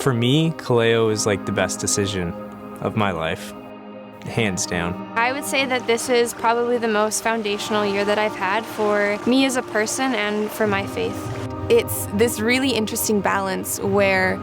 For me, Kaleo is like the best decision of my life, hands down. I would say that this is probably the most foundational year that I've had for me as a person and for my faith. It's this really interesting balance where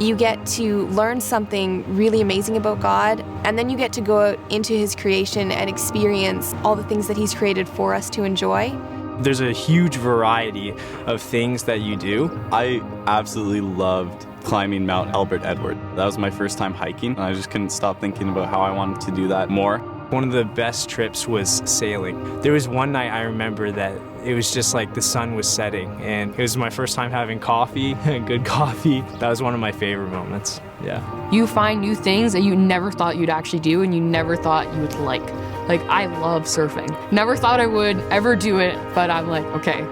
you get to learn something really amazing about God, and then you get to go out into His creation and experience all the things that He's created for us to enjoy. There's a huge variety of things that you do. I absolutely loved climbing Mount Albert Edward. That was my first time hiking, and I just couldn't stop thinking about how I wanted to do that more. One of the best trips was sailing. There was one night I remember that it was just like the sun was setting, and it was my first time having coffee, good coffee. That was one of my favorite moments, yeah. You find new things that you never thought you'd actually do and you never thought you would like. Like, I love surfing. Never thought I would ever do it, but I'm like, okay,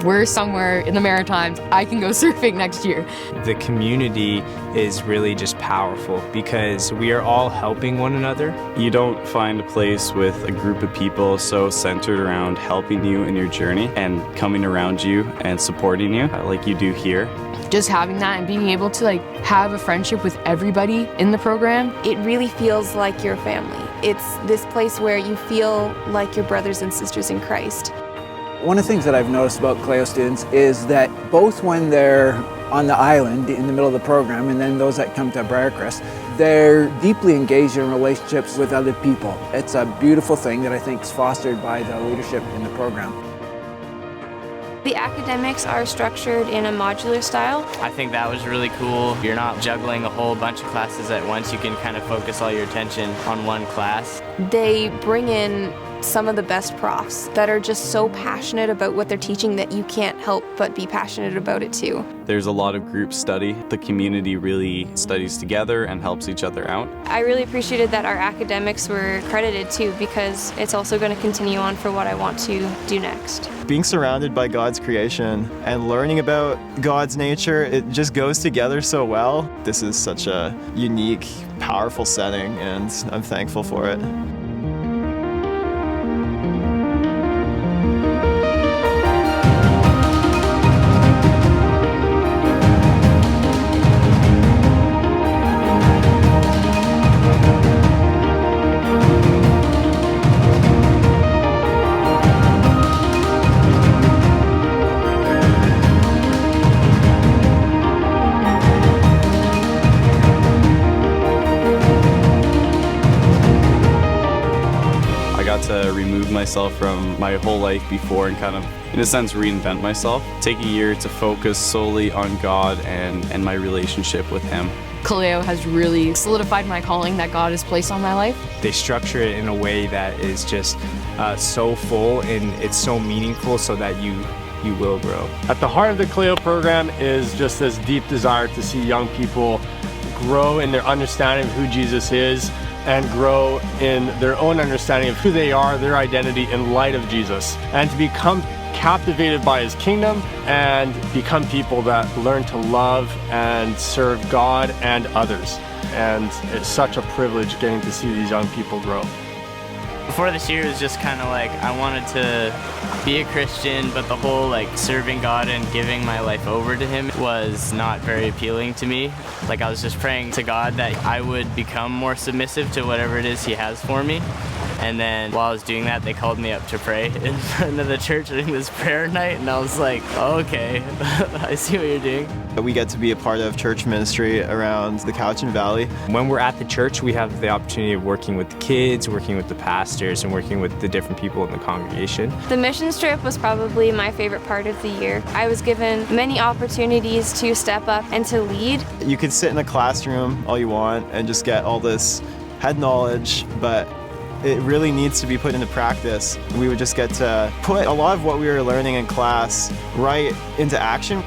we're somewhere in the Maritimes, I can go surfing next year. The community is really just powerful because we are all helping one another. You don't find a place with a group of people so centered around helping you in your journey and coming around you and supporting you like you do here. Just having that and being able to have a friendship with everybody in the program. It really feels like your family. It's this place where you feel like your brothers and sisters in Christ. One of the things that I've noticed about Kaleo students is that both when they're on the island in the middle of the program and then those that come to Briercrest, they're deeply engaged in relationships with other people. It's a beautiful thing that I think is fostered by the leadership in the program. The academics are structured in a modular style. I think that was really cool. You're not juggling a whole bunch of classes at once. You can kind of focus all your attention on one class. They bring in some of the best profs that are just so passionate about what they're teaching that you can't help but be passionate about it too. There's a lot of group study. The community really studies together and helps each other out. I really appreciated that our academics were credited too, because it's also going to continue on for what I want to do next. Being surrounded by God's creation and learning about God's nature, it just goes together so well. This is such a unique, powerful setting, and I'm thankful for it. To remove myself from my whole life before and kind of, in a sense, reinvent myself. Take a year to focus solely on God and my relationship with Him. Kaleo has really solidified my calling that God has placed on my life. They structure it in a way that is just so full and it's so meaningful so that you will grow. At the heart of the Kaleo program is just this deep desire to see young people grow in their understanding of who Jesus is and grow in their own understanding of who they are, their identity in light of Jesus, and to become captivated by His kingdom and become people that learn to love and serve God and others. And it's such a privilege getting to see these young people grow. Before this year, it was just kind of like I wanted to be a Christian, but the whole serving God and giving my life over to Him was not very appealing to me. I was just praying to God that I would become more submissive to whatever it is He has for me. And then while I was doing that, they called me up to pray in front of the church during this prayer night, and I was like, oh, okay, I see what you're doing. We get to be a part of church ministry around the Cowichan Valley. When we're at the church, we have the opportunity of working with the kids, working with the pastors, and working with the different people in the congregation. The missions trip was probably my favorite part of the year. I was given many opportunities to step up and to lead. You could sit in a classroom all you want and just get all this head knowledge, but it really needs to be put into practice. We would just get to put a lot of what we were learning in class right into action.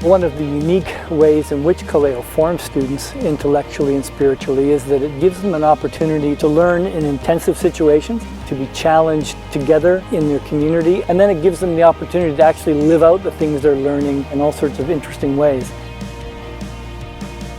One of the unique ways in which Kaleo forms students intellectually and spiritually is that it gives them an opportunity to learn in intensive situations, to be challenged together in their community, and then it gives them the opportunity to actually live out the things they're learning in all sorts of interesting ways.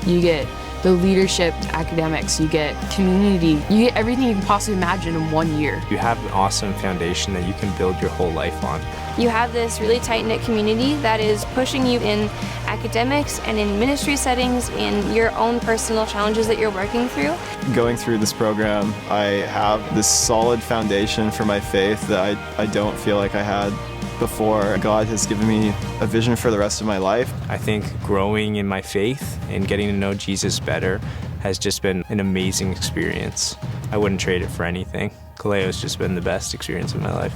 You get the leadership, academics, you get community, you get everything you can possibly imagine in 1 year. You have an awesome foundation that you can build your whole life on. You have this really tight-knit community that is pushing you in academics and in ministry settings, in your own personal challenges that you're working through. Going through this program, I have this solid foundation for my faith that I don't feel like I had before. God has given me a vision for the rest of my life. I think growing in my faith and getting to know Jesus better has just been an amazing experience. I wouldn't trade it for anything. Kaleo has just been the best experience of my life.